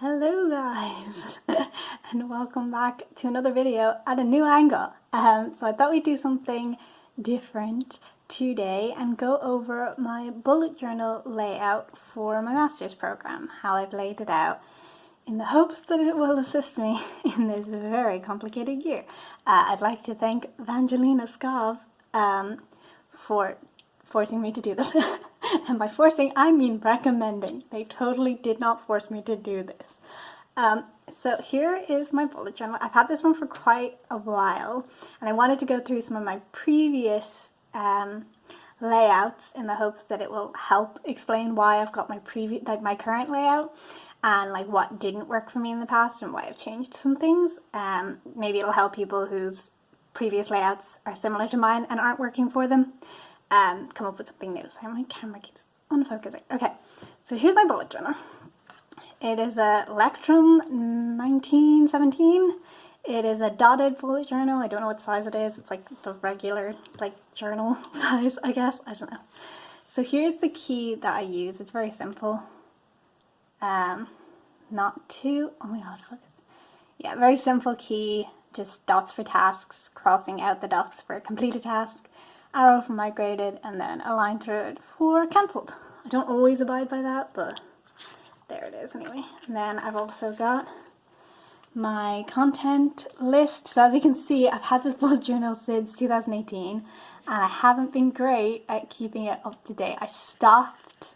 Hello guys and welcome back to another video at a new angle. So I thought we'd do something different today and go over my bullet journal layout for my master's program, how I've laid it out in the hopes that it will assist me in this very complicated year. I'd like to thank Vangelina Skov for forcing me to do this. And by forcing, I mean recommending. They totally did not force me to do this. So here is my bullet journal. I've had this one for quite a while, and I wanted to go through some of my previous layouts in the hopes that it will help explain why I've got my current layout and like what didn't work for me in the past and why I've changed some things. Maybe it'll help people whose previous layouts are similar to mine and aren't working for them. Come up with something new. Sorry, my camera keeps unfocusing. Okay, so here's my bullet journal. It is a Electrum 1917. It is a dotted bullet journal. I don't know what size it is. It's like the regular journal size, I guess. I don't know. So here's the key that I use. It's very simple. Not too, oh my god, focus. Yeah, very simple key. Just dots for tasks, crossing out the dots for complete a task, arrow for migrated, and then a line through it for cancelled. I don't always abide by that, but there it is anyway. And then I've also got my content list. So as you can see, I've had this bullet journal since 2018, and I haven't been great at keeping it up to date. I stopped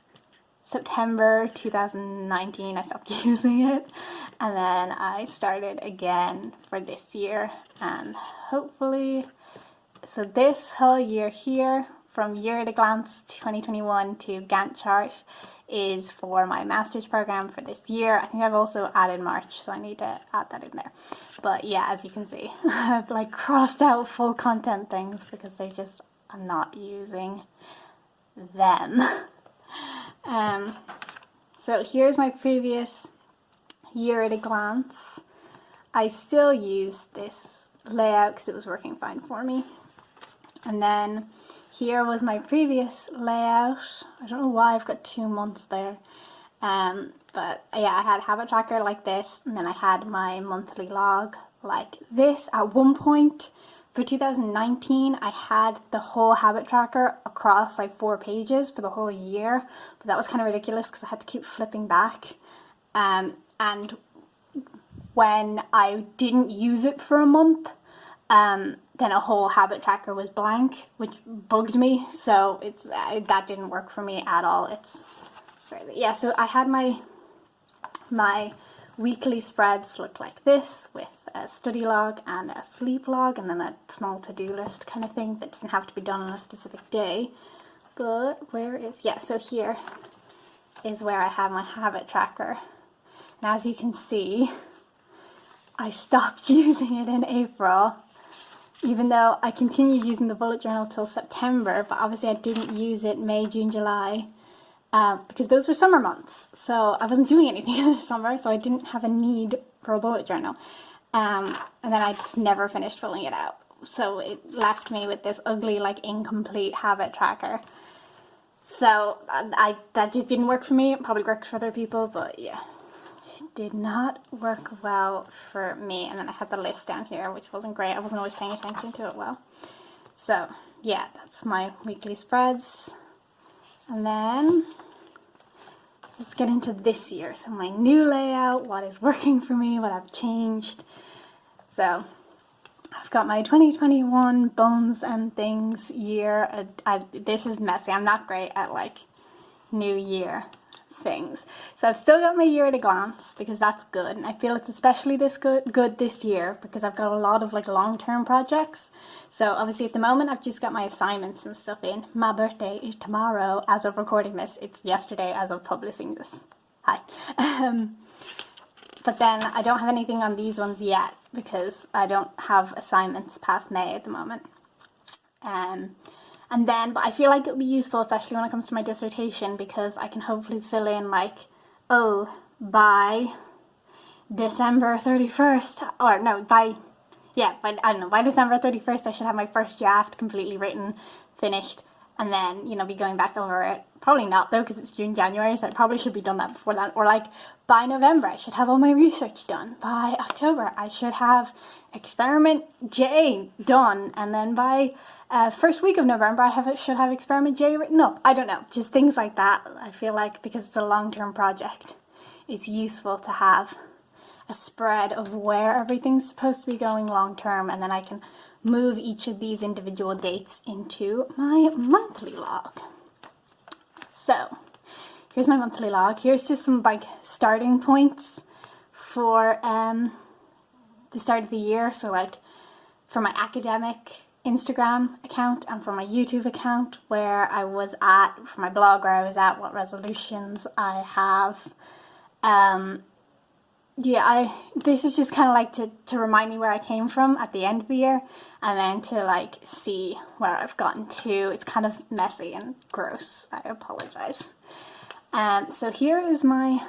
September 2019, I stopped using it, and then I started again for this year, and hopefully, so this whole year here, from Year at a Glance 2021 to Gantt Chart, is for my master's program for this year. I think I've also added March, so I need to add that in there. But yeah, as you can see, I've like crossed out full content things because I'm not using them. So here's my previous Year at a Glance. I still use this layout because it was working fine for me. And then here was my previous layout. I don't know why I've got 2 months there. But yeah, I had habit tracker like this, and then I had my monthly log like this. At one point for 2019, I had the whole habit tracker across like 4 pages for the whole year, but that was kind of ridiculous because I had to keep flipping back. And when I didn't use it for a month, then a whole habit tracker was blank, which bugged me. So that didn't work for me at all. Yeah. So I had my weekly spreads look like this, with a study log and a sleep log, and then a small to-do list kind of thing that didn't have to be done on a specific day. But so here is where I have my habit tracker. And as you can see, I stopped using it in April, even though I continued using the bullet journal till September, but obviously I didn't use it May, June, July, because those were summer months. So I wasn't doing anything in the summer, so I didn't have a need for a bullet journal. And then I never finished filling it out. So it left me with this ugly, like, incomplete habit tracker. So that just didn't work for me. It probably worked for other people, but yeah, it did not work well for me. And then I had the list down here, which wasn't great. I wasn't always paying attention to it well. So yeah, that's my weekly spreads. And then let's get into this year. So my new layout, what is working for me, what I've changed. So I've got my 2021 Bones and Things year. This is messy. I'm not great at like new year things. So I've still got my Year at a Glance because that's good. And I feel it's especially good this year because I've got a lot of like long-term projects. So obviously at the moment I've just got my assignments and stuff in. My birthday is tomorrow as of recording this. It's yesterday as of publishing this. Hi. But then I don't have anything on these ones yet because I don't have assignments past May at the moment. But I feel like it'll be useful, especially when it comes to my dissertation, because I can hopefully fill in like, oh, by December 31st, or no, by December 31st I should have my first draft completely written, finished, and then, you know, be going back over it. Probably not though, because it's June, January, so I probably should be done that before that. Or like by November, I should have all my research done. By October, I should have experiment J done, and then by first week of November, I should have experiment J written up. I don't know, just things like that. I feel like because it's a long-term project, it's useful to have a spread of where everything's supposed to be going long-term, and then I can move each of these individual dates into my monthly log. So here's my monthly log. Here's just some like starting points for the start of the year. So like for my academic Instagram account and for my YouTube account, where I was at, for my blog where I was at, what resolutions I have. This is just kind of like to remind me where I came from at the end of the year, and then to like see where I've gotten to. It's kind of messy and gross. I apologize. So here is my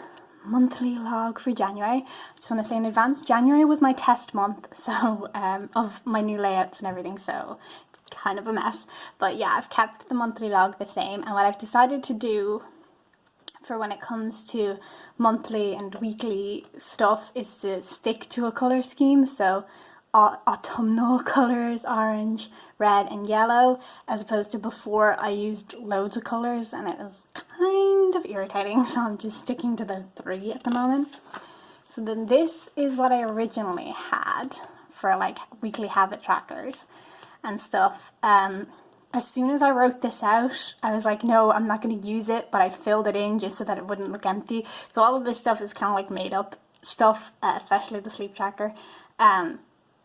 monthly log for January. I just want to say in advance, January was my test month, so of my new layouts and everything, so it's kind of a mess. But yeah, I've kept the monthly log the same, and what I've decided to do for when it comes to monthly and weekly stuff is to stick to a color scheme. So autumnal colors, orange, red and yellow, as opposed to before I used loads of colors and it was kind of irritating, so I'm just sticking to those 3 at the moment. So then this is what I originally had for like weekly habit trackers and stuff. As soon as I wrote this out, I was like, no, I'm not going to use it, but I filled it in just so that it wouldn't look empty. So all of this stuff is kind of like made up stuff, especially the sleep tracker.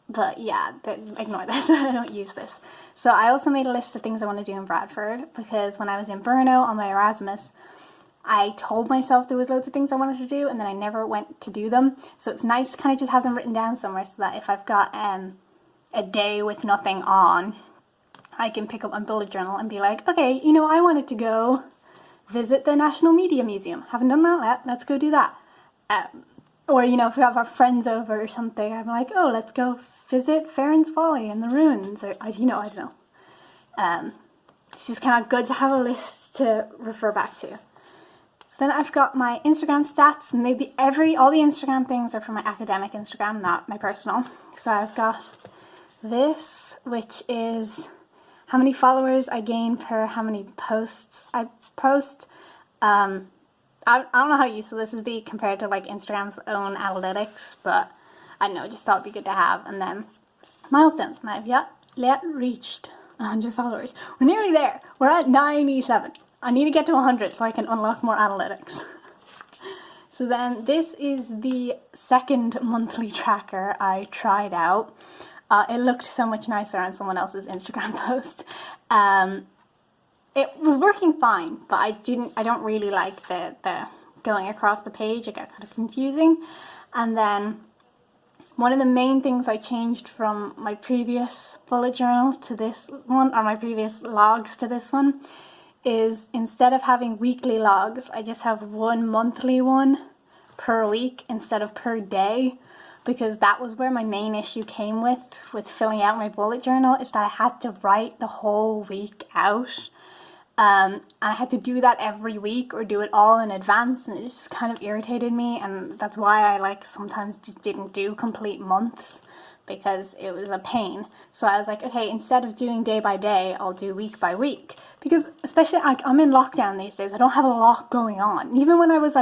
But yeah, ignore this. I don't use this. So I also made a list of things I want to do in Bradford, because when I was in Brno on my Erasmus, I told myself there was loads of things I wanted to do, and then I never went to do them. So it's nice to kind of just have them written down somewhere, so that if I've got a day with nothing on, I can pick up my bullet journal and be like, okay, you know, I wanted to go visit the National Media Museum. Haven't done that yet. Let's go do that. Or, you know, if we have our friends over or something, I'm like, oh, let's go visit Farron's Folly and the ruins. Or, you know, I don't know. It's just kind of good to have a list to refer back to. So then I've got my Instagram stats, and all the Instagram things are for my academic Instagram, not my personal. So I've got this, which is how many followers I gain per how many posts I post. I don't know how useful this would be compared to like Instagram's own analytics, but I don't know, just thought it'd be good to have. And then milestones, and I've yet reached 100 followers. We're nearly there. We're at 97. I need to get to 100 so I can unlock more analytics. So then this is the second monthly tracker I tried out. It looked so much nicer on someone else's Instagram post. It was working fine, but I don't really like the going across the page. It got kind of confusing. And then one of the main things I changed from my previous bullet journal to this one, or my previous logs to this one, is instead of having weekly logs, I just have one monthly one per week instead of per day, because that was where my main issue came with filling out my bullet journal, is that I had to write the whole week out. And I had to do that every week or do it all in advance, and it just kind of irritated me, and that's why I sometimes just didn't do complete months, because it was a pain. So I was like, okay, instead of doing day by day, I'll do week by week, because especially I'm in lockdown these days. I don't have a lot going on. Even when I was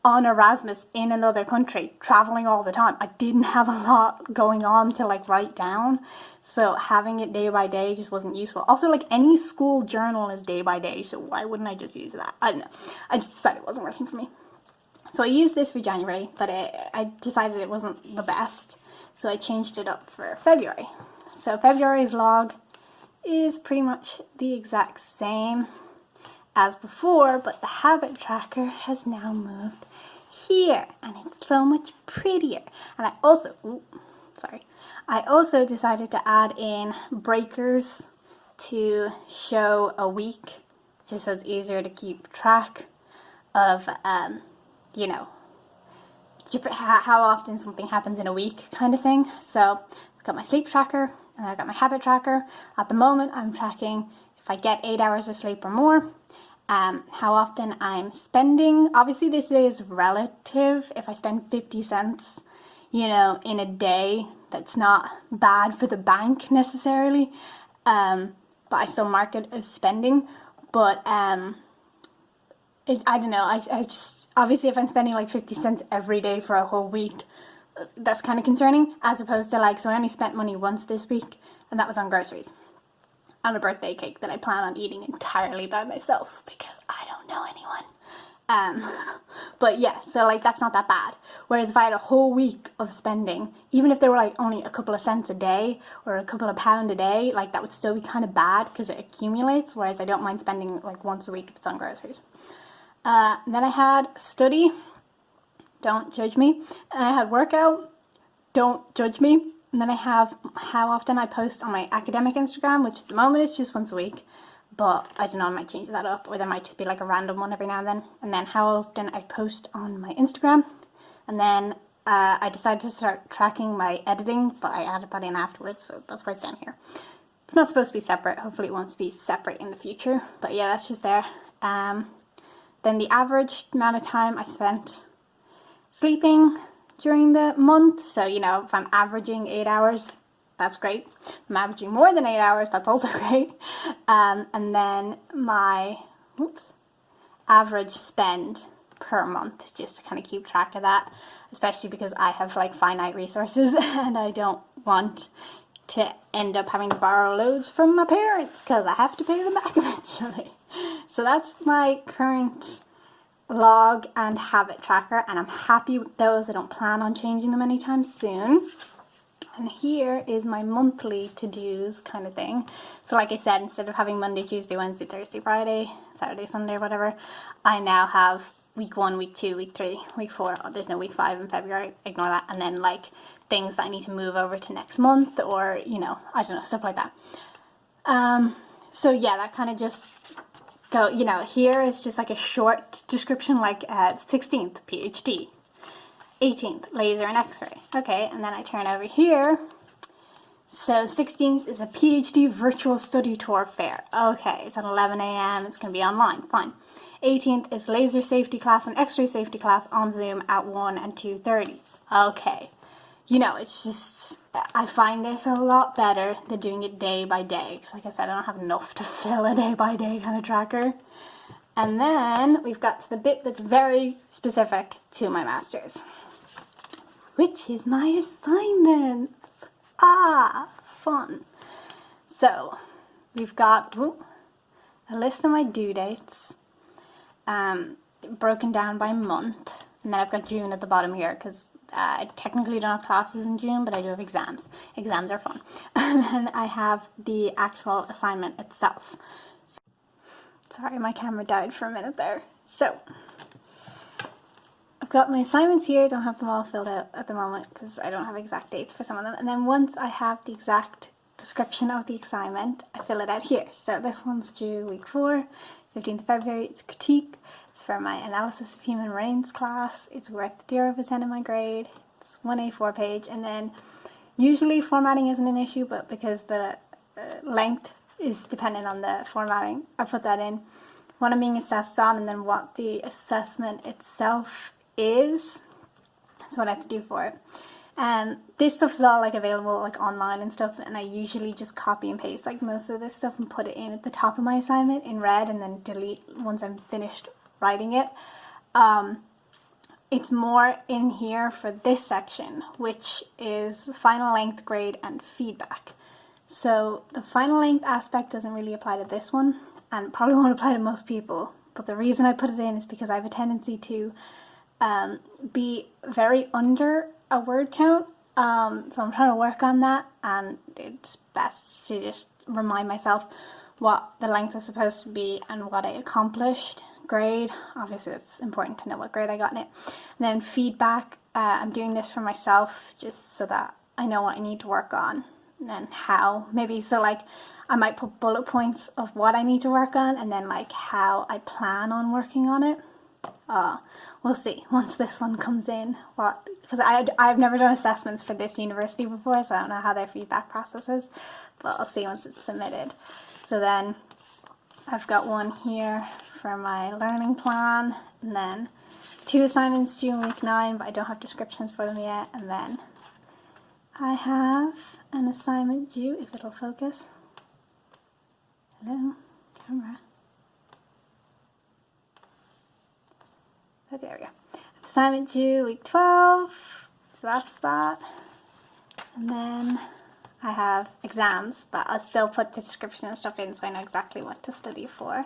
on Erasmus in another country, traveling all the time, I didn't have a lot going on to write down. So having it day by day just wasn't useful. Also, any school journal is day by day, so why wouldn't I just use that? I don't know. I just decided it wasn't working for me. So I used this for January, but I decided it wasn't the best, so I changed it up for February. So February's log is pretty much the exact same as before, but the habit tracker has now moved here, and it's so much prettier. And I also decided to add in breakers to show a week, just so it's easier to keep track of, how often something happens in a week kind of thing. So I've got my sleep tracker and I've got my habit tracker. At the moment, I'm tracking if I get 8 hours of sleep or more, how often I'm spending. Obviously this is relative. If I spend 50 cents, you know, in a day, that's not bad for the bank necessarily, but I still mark it as spending. But I don't know, I just, obviously if I'm spending like 50 cents every day for a whole week, that's kind of concerning, as opposed to like, so I only spent money once this week, and that was on groceries and a birthday cake that I plan on eating entirely by myself because I don't know anyone. But yeah, so like that's not that bad. Whereas if I had a whole week of spending, even if they were like only a couple of cents a day or a couple of pounds a day, like that would still be kind of bad because it accumulates. Whereas I don't mind spending like once a week if it's on groceries. Then I had study, don't judge me. And I had workout, don't judge me. And then I have how often I post on my academic Instagram, which at the moment is just once a week. But I don't know, I might change that up, or there might just be like a random one every now and then. And then how often I post on my Instagram. And then I decided to start tracking my editing, but I added that in afterwards, so that's why it's down here. It's not supposed to be separate. Hopefully it won't be separate in the future. But yeah, that's just there. Then the average amount of time I spent sleeping during the month. So, you know, if I'm averaging 8 hours, that's great. If I'm averaging more than 8 hours, that's also great. And then my average spend per month, just to kind of keep track of that, especially because I have like finite resources and I don't want to end up having to borrow loads from my parents because I have to pay them back eventually. So that's my current log and habit tracker, and I'm happy with those. I don't plan on changing them anytime soon. And here is my monthly to-dos kind of thing. So like I said, instead of having Monday, Tuesday, Wednesday, Thursday, Friday, Saturday, Sunday, whatever, I now have week 1, week 2, week 3, week 4. Oh, there's no week 5 in February, ignore that. And then like things that I need to move over to next month, or, you know, I don't know, stuff like that. So yeah, that kind of just go, you know, here is just like a short description, like 16th, PhD. 18th, laser and x-ray. Okay, and then I turn over here. So 16th is a PhD virtual study tour fair. Okay, it's at 11 a.m. It's going to be online. Fine. 18th is laser safety class and x-ray safety class on Zoom at 1 and 2:30. Okay. You know, it's just, I find this a lot better than doing it day by day. Because like I said, I don't have enough to fill a day by day kind of tracker. And then we've got to the bit that's very specific to my master's, which is my assignments. Ah, fun. So, we've got a list of my due dates, broken down by month. And then I've got June at the bottom here, because I technically don't have classes in June, but I do have exams. Exams are fun. And then I have the actual assignment itself. Sorry, my camera died for a minute there. So, I've got my assignments here. I don't have them all filled out at the moment because I don't have exact dates for some of them. And then once I have the exact description of the assignment, I fill it out here. So this one's due week 4, 15th of February. It's critique. It's for my analysis of human brains class. It's worth 0% in my grade. It's 1 A4 page. And then usually formatting isn't an issue, but because the length is dependent on the formatting, I put that in what I'm being assessed on, and then what the assessment itself is. That's what I have to do for it. And this stuff is all like available like online and stuff, and I usually just copy and paste like most of this stuff and put it in at the top of my assignment in red, and then delete once I'm finished writing it. It's more in here for this section, which is final length, grade, and feedback. So the final length aspect doesn't really apply to this one, and probably won't apply to most people. But the reason I put it in is because I have a tendency to be very under a word count. So I'm trying to work on that, and it's best to just remind myself what the length is supposed to be and what I accomplished. Grade, obviously it's important to know what grade I got in it. And then feedback, I'm doing this for myself just so that I know what I need to work on and how. Maybe, so like I might put bullet points of what I need to work on and then like how I plan on working on it. We'll see once this one comes in, what, because I've never done assessments for this university before, so I don't know how their feedback process is, but I'll see once it's submitted. So then I've got one here for my learning plan, and then 2 assignments due in week 9, but I don't have descriptions for them yet, and then I have an assignment due, if it'll focus. Hello, camera. Oh, there we go. Assignment due week 12, so that's that. And then I have exams, but I'll still put the description and stuff in so I know exactly what to study for.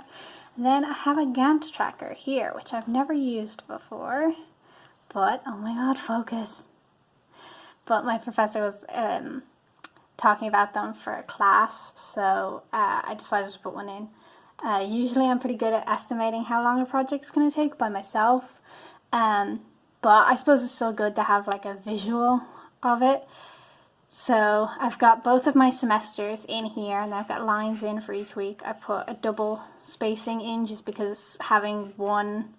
And then I have a Gantt Tracker here, which I've never used before, but oh my god, focus. But my professor was talking about them for a class, so I decided to put one in. Usually I'm pretty good at estimating how long a project's going to take by myself, but I suppose it's still good to have like a visual of it. So I've got both of my semesters in here, and I've got lines in for each week. I put a double spacing in just because having one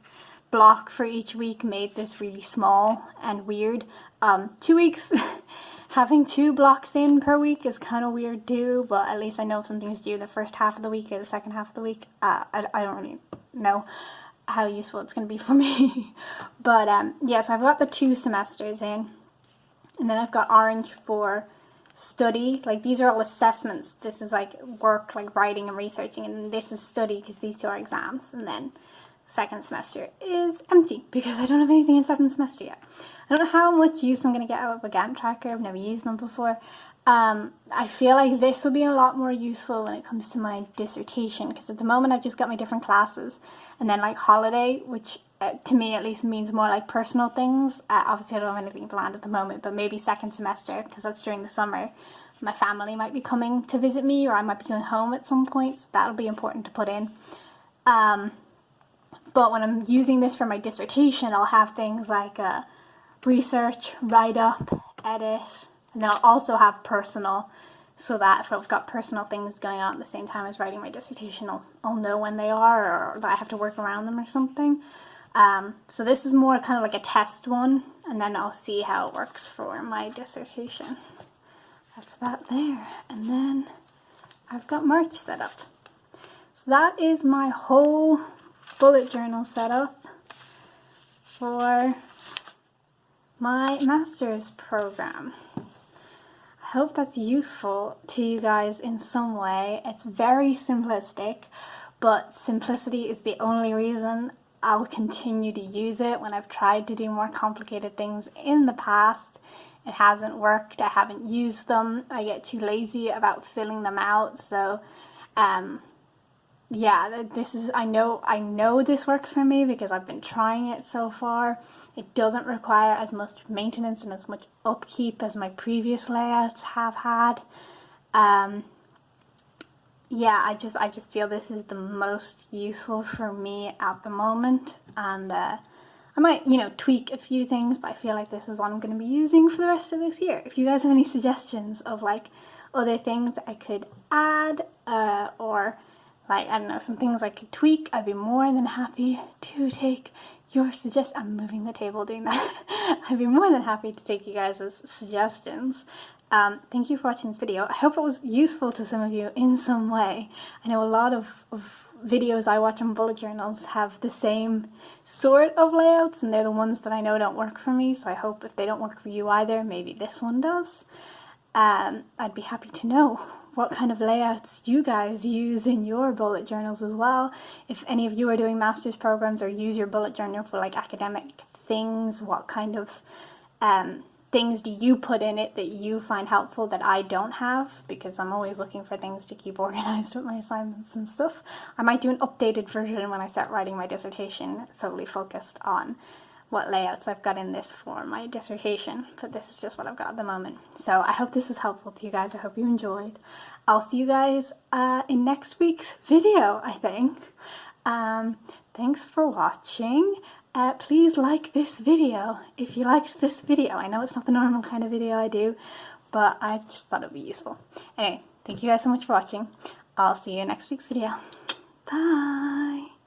block for each week made this really small and weird. 2 weeks, having 2 blocks in per week is kind of weird too, but at least I know if something's due the first half of the week or the second half of the week. I don't really know how useful it's going to be for me. But yeah, so I've got the 2 semesters in. And then I've got orange for study. Like, these are all assessments. This is like work, like writing and researching. And then this is study because these 2 are exams. And then second semester is empty because I don't have anything in 7th semester yet. I don't know how much use I'm going to get out of a Gantt Tracker. I've never used them before. I feel like this will be a lot more useful when it comes to my dissertation, because at the moment I've just got my different classes and then like holiday, which to me at least means more like personal things. Obviously I don't have anything planned at the moment, but maybe second semester, because that's during the summer, my family might be coming to visit me, or I might be going home at some point, so that'll be important to put in. But when I'm using this for my dissertation, I'll have things like research, write-up, edit, and then I'll also have personal, so that if I've got personal things going on at the same time as writing my dissertation, I'll know when they are, or that I have to work around them or something. So this is more kind of like a test one, and then I'll see how it works for my dissertation. That's that there. And then I've got March set up. So that is my whole bullet journal setup for my master's program. I hope that's useful to you guys in some way. It's very simplistic, but simplicity is the only reason I'll continue to use it. When I've tried to do more complicated things in the past, it hasn't worked. I haven't used them. I get too lazy about filling them out. So yeah, this is, I know this works for me because I've been trying it so far. It doesn't require as much maintenance and as much upkeep as my previous layouts have had. Yeah, I just feel this is the most useful for me at the moment, and I might, tweak a few things, but I feel like this is what I'm going to be using for the rest of this year. If you guys have any suggestions of like other things I could add, or like, I don't know, some things I could tweak, I'd be more than happy to take your suggestions. I'm moving the table doing that. I'd be more than happy to take you guys' suggestions. Thank you for watching this video. I hope it was useful to some of you in some way. I know a lot of videos I watch on bullet journals have the same sort of layouts, and they're the ones that I know don't work for me, so I hope if they don't work for you either, maybe this one does. I'd be happy to know what kind of layouts you guys use in your bullet journals as well. If any of you are doing master's programs or use your bullet journal for like academic things, what kind of things do you put in it that you find helpful that I don't have? Because I'm always looking for things to keep organized with my assignments and stuff. I might do an updated version when I start writing my dissertation, solely focused on what layouts I've got in this for my dissertation, but this is just what I've got at the moment. So I hope this was helpful to you guys. I hope you enjoyed. I'll see you guys in next week's video, I think. Thanks for watching. Please like this video if you liked this video. I know it's not the normal kind of video I do, but I just thought it would be useful. Anyway, thank you guys so much for watching. I'll see you in next week's video. Bye!